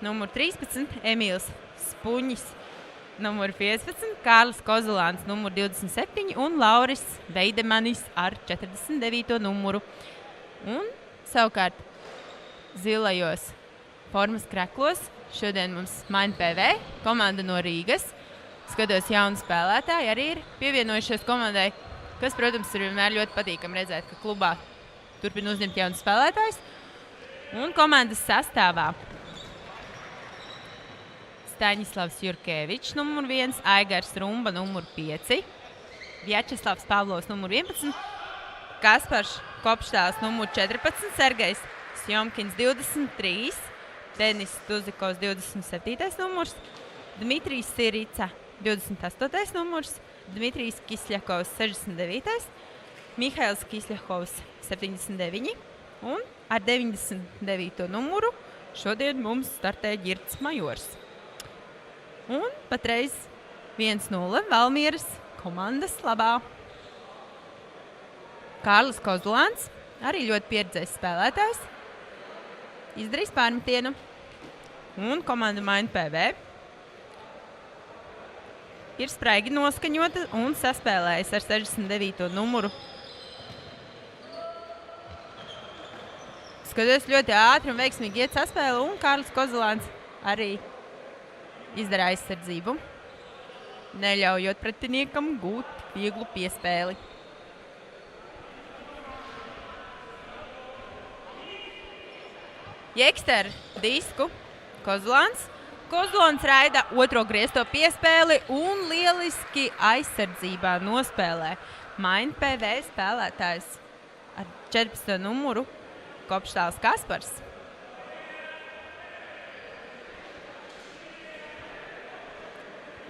numur 13, Emīls Spunjis, numur 15, Kārlis Kozulāns, numur 27 un Lauris Veidemanis ar 49. numuru. Un savukārt zilajos formas kreklos šodien mums MindPV, komanda no Rīgas. Skatos, jauni spēlētāji arī ir pievienojušies komandai, kas, protams, ir vienmēr ļoti patīkami redzēt, ka klubā turpina uzņemt jaunus spēlētājus. Un komandas sastāvā Staņislavs Jurkevičs, numur 1, Aigars Rumba, numur 5, Vjačeslavs Pavlovs, numur 11, Kaspars Kopštāls, numur 14, Sergejs Sjomkins, 23, Denis Tuzikovs, 27. numurs, Dmitrijs Sirica, 28. numurs, Dmitrijs Kisļakovs, 69. Mihails Kisļakovs, 79. Un ar 99. numuru šodien mums startē Ģirds Majors. Un patreiz 1-0 Valmieras komandas labā. Kārlis Kozulāns, arī ļoti pieredzējis spēlētājs, izdarīs pārmetienu. Un komanda MindPV ir spraigi noskaņota un saspēlējis ar 69. numuru. Skatos, ļoti ātri un veiksmīgi iet saspēle, un Kārlis Kozulāns arī izdara aizsardzību, neļaujot pretiniekam gūt vieglu piespēli. Jekster disku Kozulāns. Kozulāns raida otro griezto piespēli un lieliski aizsardzībā nospēlē MindPV spēlētājs ar 14. numuru Kopštāls Kaspars.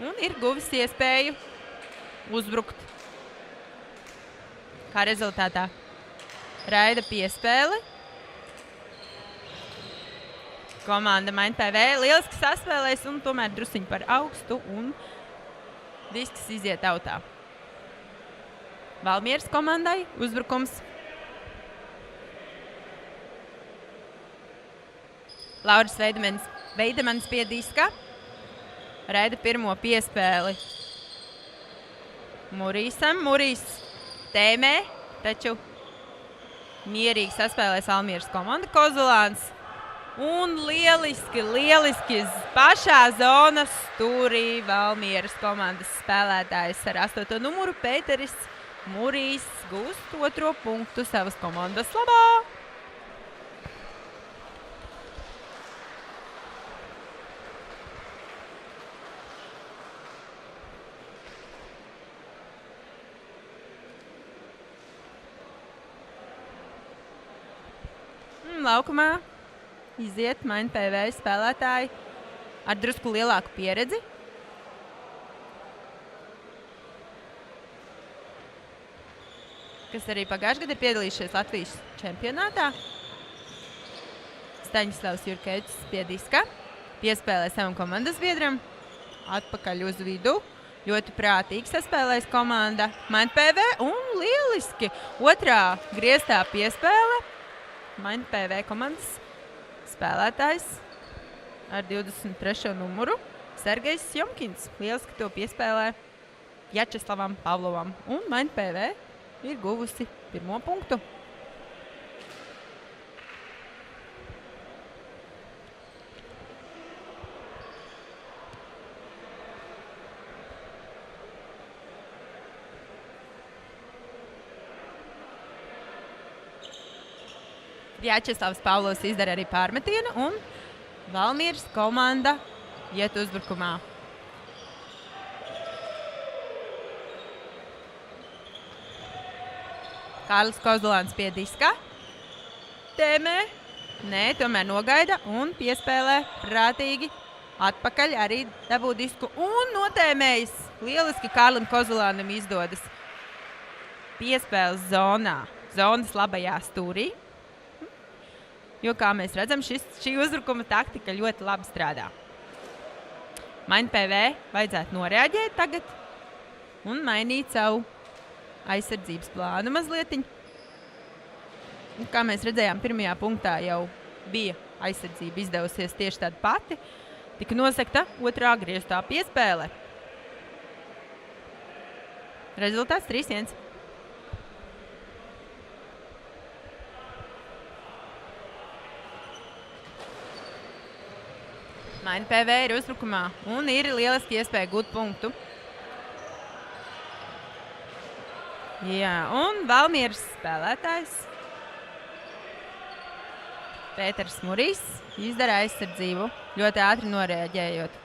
Un ir guvis iespēju uzbrukt. Kā rezultātā raida piespēli. Komanda MindPV lieliski saspēlēs un tomēr drusiņi par augstu un disks iziet autā. Valmieras komandai uzbrukums. Lauris Veidemanis pie diska. Raida pirmo piespēli Murīsam. Murīs tēmē, taču mierīgi saspēlēs Valmieras komanda. Kozulāns. Un lieliski pašā zonas stūrī Valmieras komandas spēlētājs ar 8. numuru Pēteris Murīs gūst otro punktu savas komandas labā. Laukumā iziet MindPV spēlētāji ar drusku lielāku pieredzi. Kas arī pagājušajā gadā ir piedalījušies Latvijas čempionātā. Staņislavs Jurkevičs pie diska. Piespēlē savam komandas biedram. Atpakaļ uz vidu. Ļoti prātīgi saspēlēs komanda MindPV un lieliski otrā grieztā piespēle. MindPV komandas spēlētājs ar 23. numuru Sergejs Sjomkins. Lieliski to piespēlē Vjačeslavam Pavlovam. Un MindPV ir guvusi pirmo punktu. Vjačeslavs Pavlovs izdara arī pārmetienu un Valmieras komanda iet uzbrukumā. Kārlis Kozulāns pie diska. Tēmē. Nē, tomēr nogaida un piespēlē prātīgi. Atpakaļ arī dabū disku un notēmējis. Lieliski Kārlim Kozulānam izdodas piespēles zonā. Zonas labajā stūrī. Jo, kā mēs redzam, šī uzbrukuma taktika ļoti labi strādā. MindPV vajadzētu noreaģēt tagad un mainīt savu aizsardzības plānu mazlietiņu. Un, kā mēs redzējām, pirmajā punktā jau bija aizsardzība izdevusies tieši tāda pati. Tika nosegta otrā grieztā piespēle. Rezultāts 3-1. Maina PV ir uzbrukumā un ir lieliski iespēja gūt punktu. Jā, un Valmieras spēlētājs Pēters Murijs izdara aizsardzību, ļoti ātri noreaģējot.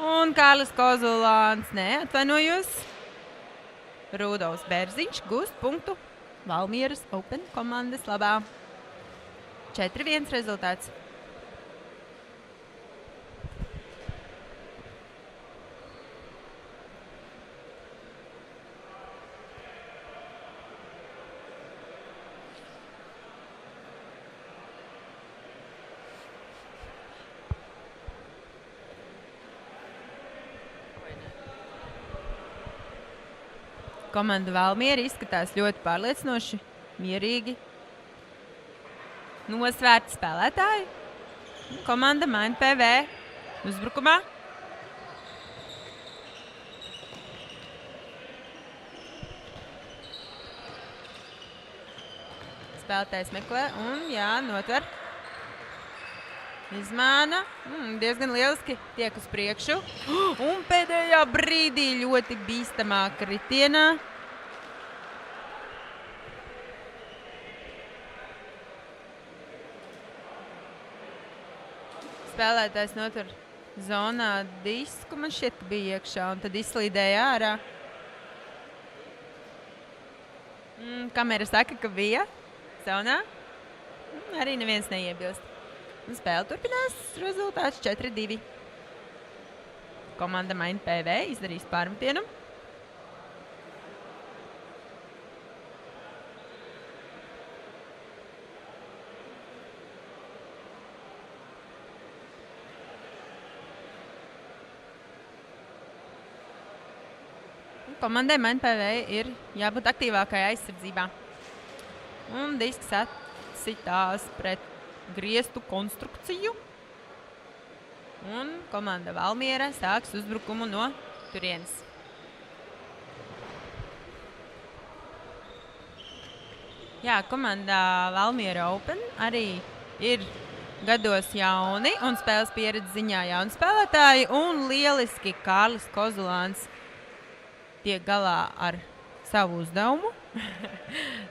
Un Kārlis Kozulāns, atvainojos, Rudolfs Bērziņš gūst punktu Valmieras Open komandas labā. 4-1 rezultāts. Komanda Valmiera izskatās ļoti pārliecinoši, mierīgi. Nosvērti spēlētāji. Komanda maina PV uzbrukumā. Spēlētājs meklē un notver. Izmāna. Diezgan lieliski tiek uz priekšu. Un pēdējā brīdī ļoti bīstamā kritienā. Spēlētājs notver zonā disku, man šķiet, ka bija iekšā, un tad izslīdēja ārā. Kamera saka, ka bija zonā. Arī neviens neiebilst. Un spēle turpinās, rezultāts 4-2. Komanda maina PV, izdarīs pārmetienu. Komandai maina PV ir jābūt aktīvākai aizsardzībā. Un disks atsitās pret griestu konstrukciju. Un komanda Valmiera sāks uzbrukumu no turienes. Jā, komanda Valmiera Open arī ir gados jauni un spēles pieredze ziņā jauni spēlētāji. Un lieliski Kārlis Kozulāns tiek galā ar savu uzdevumu,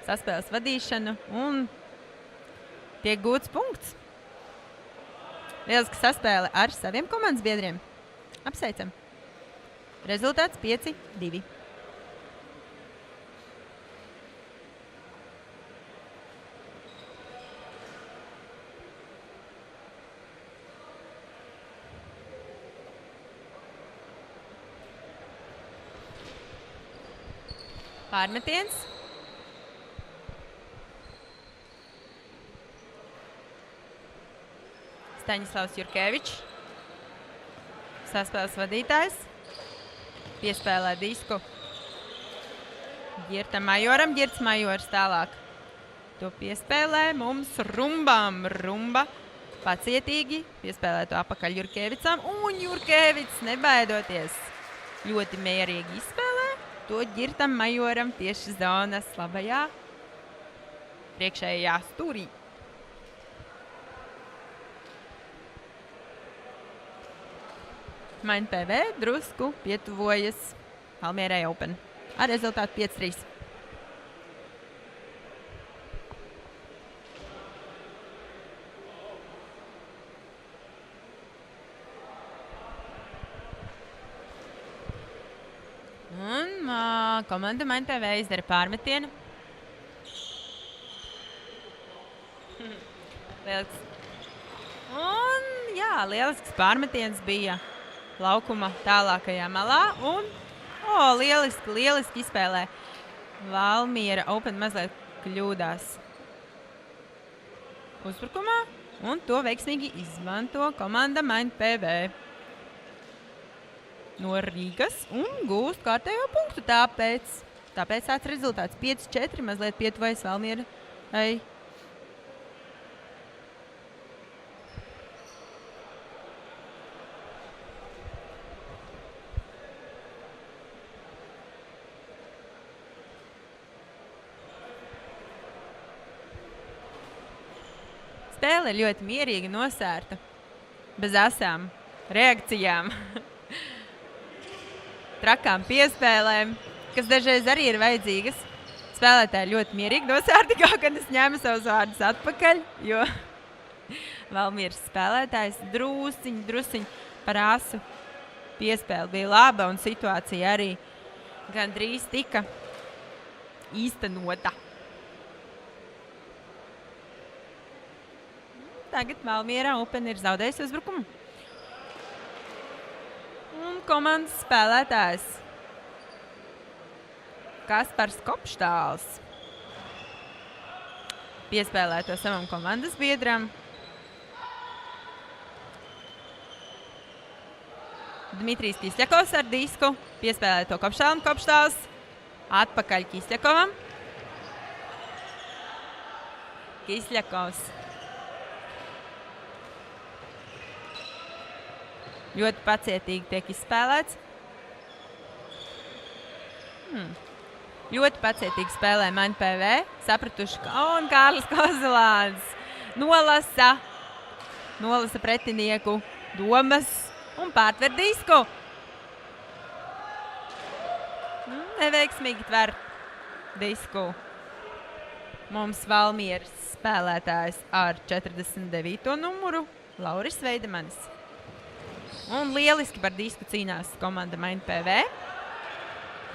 saspēles vadīšanu un tiek gūts punkts. Lieliski saspēle ar saviem komandas biedriem. Apsveicam. Rezultāts 5-2. Pārmetiens. Staņislavs Jurkevičs, saspēles vadītājs, piespēlē disku Girtam Majoram, Girts Majors tālāk. To piespēlē mums Rumba pacietīgi, piespēlē to apakaļ Jurkevicam, un Jurkevics nebaidoties ļoti mierīgi izspēlē to Girtam Majoram tieši zonas labajā priekšējā stūrī. Maina PV drusku pietuvojas Valmierai Open ar rezultātu 5-3. Un komanda Maina PV izdara pārmetienu. Un lielisks pārmetiens bija laukuma tālākajā malā un lieliski izspēlē. Valmiera Open mazliet kļūdās uzbrukumā un to veiksmīgi izmanto komanda Maina PV no Rīgas un gūst kārtējo punktu. Tāpēc tāds rezultāts 5-4 mazliet pietuvojas Valmierai spēle ir ļoti mierīga, nosērta, bez asām reakcijām, trakām piespēlēm, kas dažreiz arī ir vajadzīgas. Spēlētāji ļoti mierīgi nosērti, kaut kad es ņēmu savus vārdus atpakaļ, jo Valmieras spēlētājs drusiņ par asu piespēle bija laba un situācija arī gandrīz tika īstenota. Tagad Valmiera Open ir zaudējusi uzbrukumu. Un komandas spēlētājs Kaspars Kopštāls piespēlē to savam komandas biedram. Dmitrijs Kisļakovs ar disku piespēlē to Kopštālam. Kopštāls atpakaļ Kisļakovam. Kisļakovs ļoti pacietīgi tiek izspēlēts. Ļoti pacietīgi spēlē Maņ PV. Sapratuši, un Kārlis Kozolāns nolasa pretinieku domas un pārtver disku. Neveiksmīgi tver disku. Mums Valmieras spēlētājs ar 49. numuru Lauris Veidemanis. Un lieliski par disku cīnās komanda Maņ PV.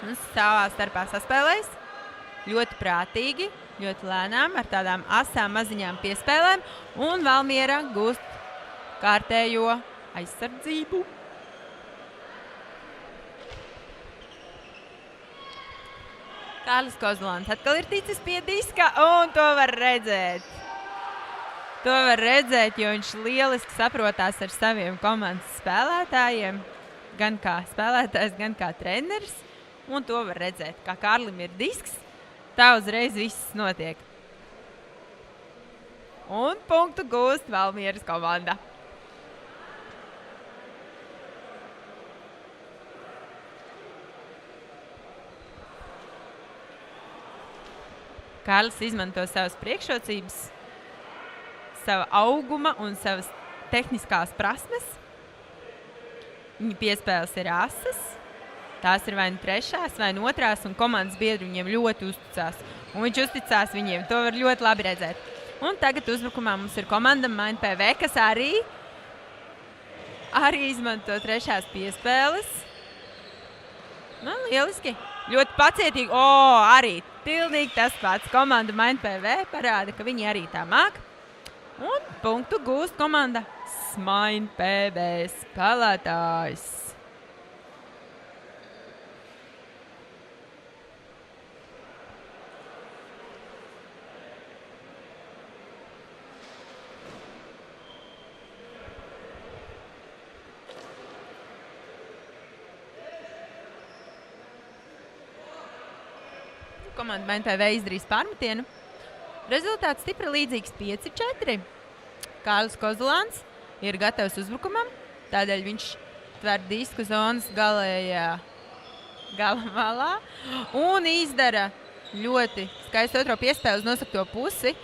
Un savā starpā saspēlēs ļoti prātīgi, ļoti lēnām, ar tādām asām maziņām piespēlēm, un Valmiera gūst kārtējo aizsardzību. Kārlis Kozolāns atkal ir ticis pie diska, un to var redzēt. To var redzēt, jo viņš lieliski saprotās ar saviem komandas spēlētājiem, gan kā spēlētājs, gan kā treneris. Un to var redzēt, kā Kārlim ir disks, tā uzreiz viss notiek. Un punktu gūst Valmieras komanda. Kārlis izmanto savas priekšrocības, sava auguma un savas tehniskās prasmes. Viņa piespēles ir asas. Tās ir vai nu trešās, vai nu otrās, un komandas biedri viņiem ļoti uzticās. Un viņš uzticās viņiem, to var ļoti labi redzēt. Un tagad uzbrukumā mums ir komanda Maņ PV, kas arī izmanto trešās piespēles. Lieliski, ļoti pacietīgi. Arī pilnīgi tas pats. Komanda Maņ PV parāda, ka viņi arī tā māk. Un punktu gūst komanda Maņ PV spēlētājs. Komanda Maņ PV izdarīs pārmetienu. Rezultāts stipri līdzīgs 5-4. Kārlis Kozolāns ir gatavs uzbrukumam, tādēļ viņš tver disku zonas galējā gala malā un izdara ļoti skaistu otro piespēli uz nosakto pusi.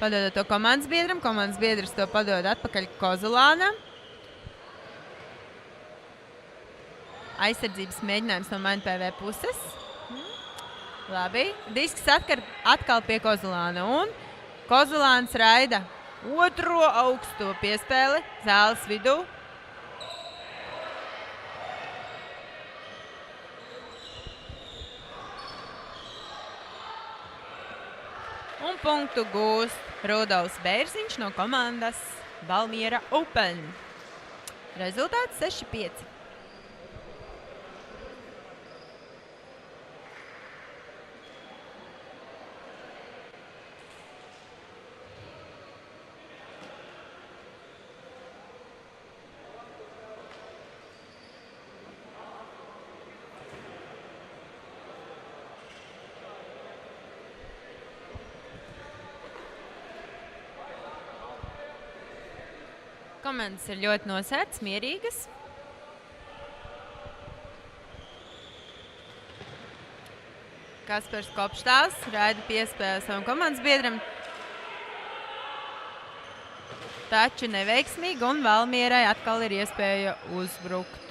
Padodot to komandas biedram, komandas biedrs to padod atpakaļ Kozolānam. Aizsardzības mēģinājums no Maņ PV puses. Labi, disks atkal pie Kozolāna, un Kozolāns raida otro augsto piespēli zāles vidū. Un punktu gūst Rudolfs Bērziņš no komandas Valmiera Open. Rezultāts 6-5. Komandas ir ļoti nosērts, mierīgas. Kaspars Kopštāls raida piespēli savam komandas biedram. taču neveiksmīgi, un Valmierai atkal ir iespēja uzbrukt.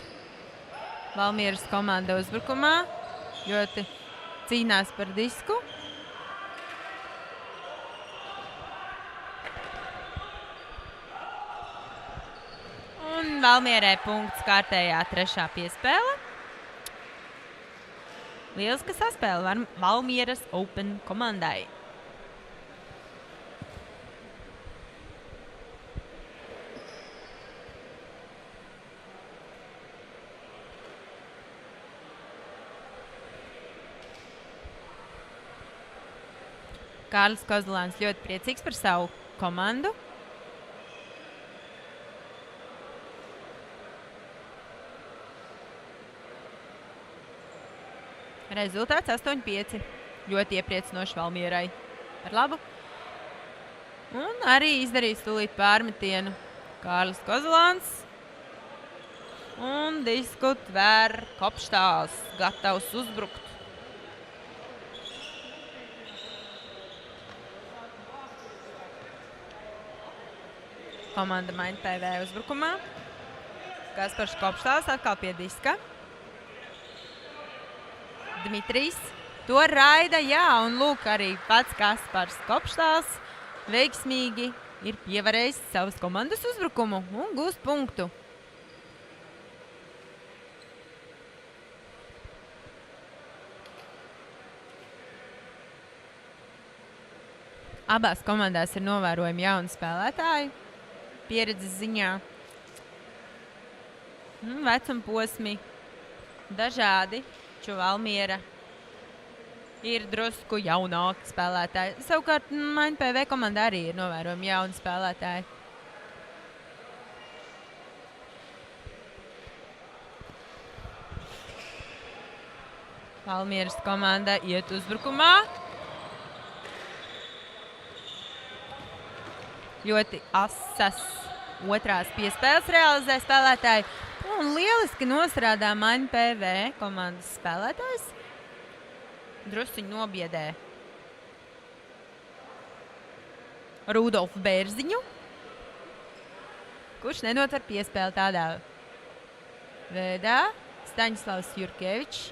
Valmieras komanda uzbrukumā ļoti cīnās par disku. Un Valmierai punkts kārtējā 3. piespēle. Lieliska saspēle Valmieras Open komandai. Kārlis Kozolāns ļoti priecīgs par savu komandu. Rezultāts 8-5. Ļoti iepriecinoši Valmierai. Ar labu. Un arī izdarīs tūlīt pārmetienu Kārlis Kozolāns. Un disku tver Kopštāls, gatavs uzbrukt. Komanda maina PV uzbrukumā. Kaspars Kopštāls atkal pie diska. Dmitrijs to raida, jā, un lūk arī pats Kaspars Kopštāls veiksmīgi ir pievarējis savas komandas uzbrukumu un gūst punktu. Abās komandās ir novērojami jauni spēlētāji. Pieredzes ziņā. Vecuma posmi dažādi, taču Valmiera ir drusku jaunāki spēlētāji. Savukārt Maņu PV komandā arī ir novērojami jauni spēlētāji. Valmieras komanda iet uzbrukumā. Ļoti asas otrās piespēles realizē spēlētāji. Un lieliski nostrādā Maņu PV komandas spēlētājs. Drusciņu nobiedē Rudolfu Bērziņu, kurš nenotver piespēli tādā veidā. Staņislavs Jurkevičs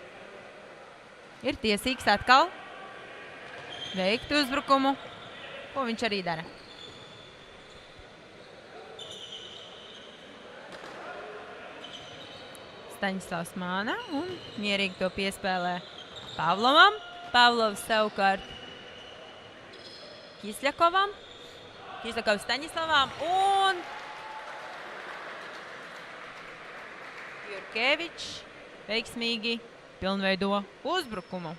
ir tiesīgs atkal veikt uzbrukumu, ko viņš arī dara. Staņislavs māna un mierīgi to piespēlē Pavlovam. Pavlovs savukārt Kisļakovam. Kisļakovs Staņislavam un Jurkevičs veiksmīgi pilnveido uzbrukumu.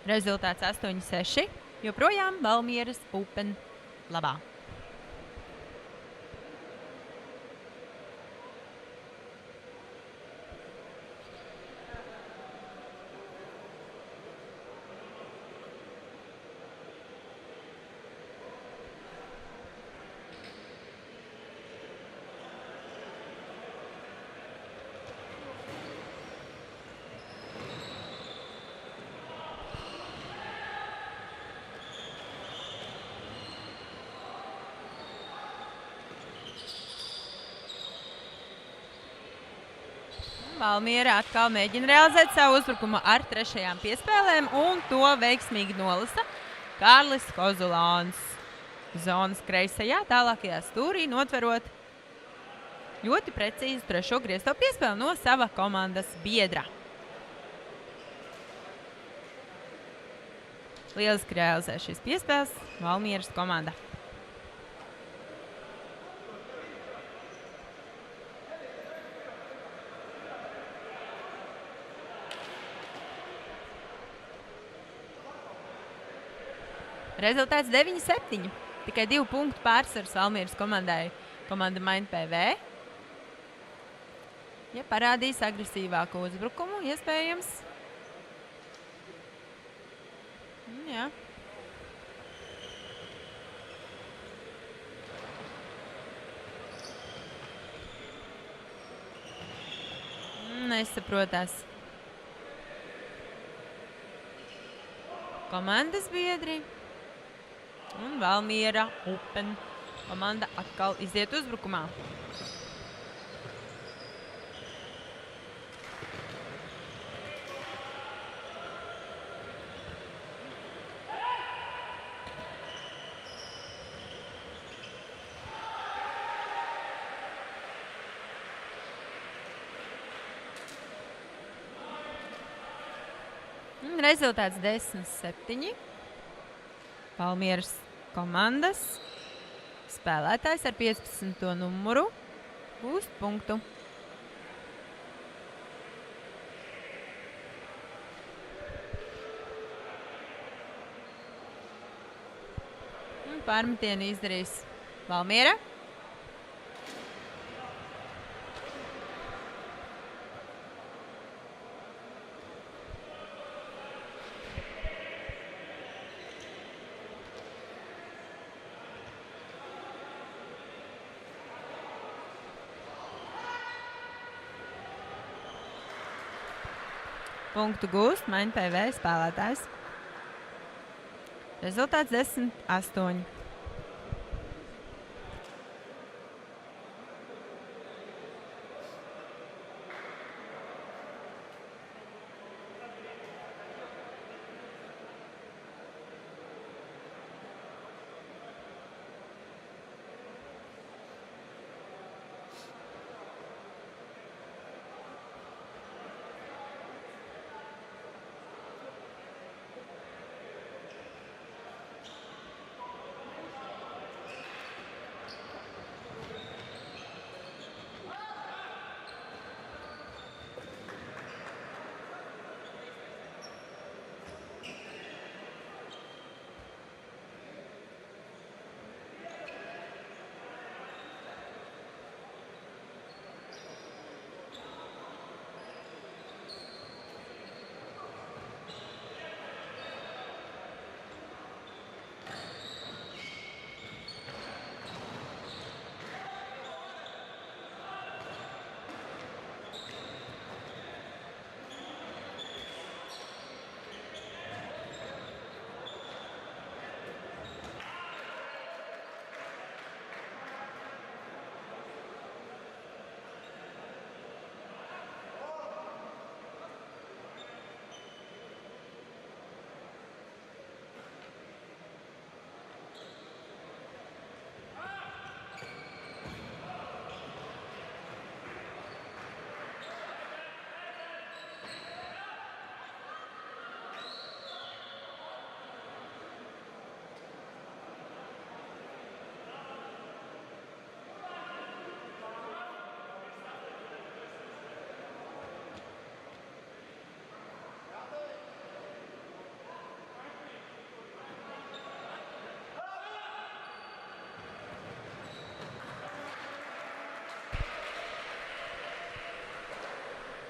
Rezultāts 8-6. Joprojām Valmieras Open labā. Valmiera atkal mēģina realizēt savu uzbrukumu ar 3. piespēlēm, un to veiksmīgi nolasa Kārlis Kozolāns. Zonas kreisajā tālākajā stūrī notverot ļoti precīzi 3. griezto piespēli no sava komandas biedra. Lieliski realizē šīs piespēles Valmieras komanda. Rezultāts 9-7. Tikai 2 punktu pārsvars Valmieras komandai. Komanda Maņu PV. Ja parādīs agresīvāku uzbrukumu, iespējams. Jā. Nesaprotās. Komandas biedri. Un Valmiera Open komanda atkal iziet uzbrukumā. Un rezultāts 10-7. Valmieras komandas spēlētājs ar 15. numuru gūst punktu. Un pārmetienu izdarīs Valmiera. Punktu gūst MainPV spēlētājs. Rezultāts 10-8.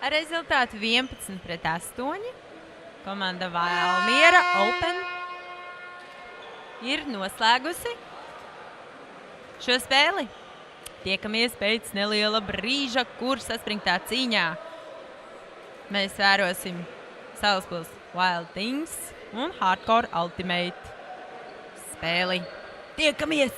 Ar rezultātu 11-8 komanda Valmiera Open ir noslēgusi šo spēli. Tiekamies pēc neliela brīža, kur saspringtā cīņā mēs vērosim Salaspils Wild Things un Hardcore Ultimate spēli. Tiekamies!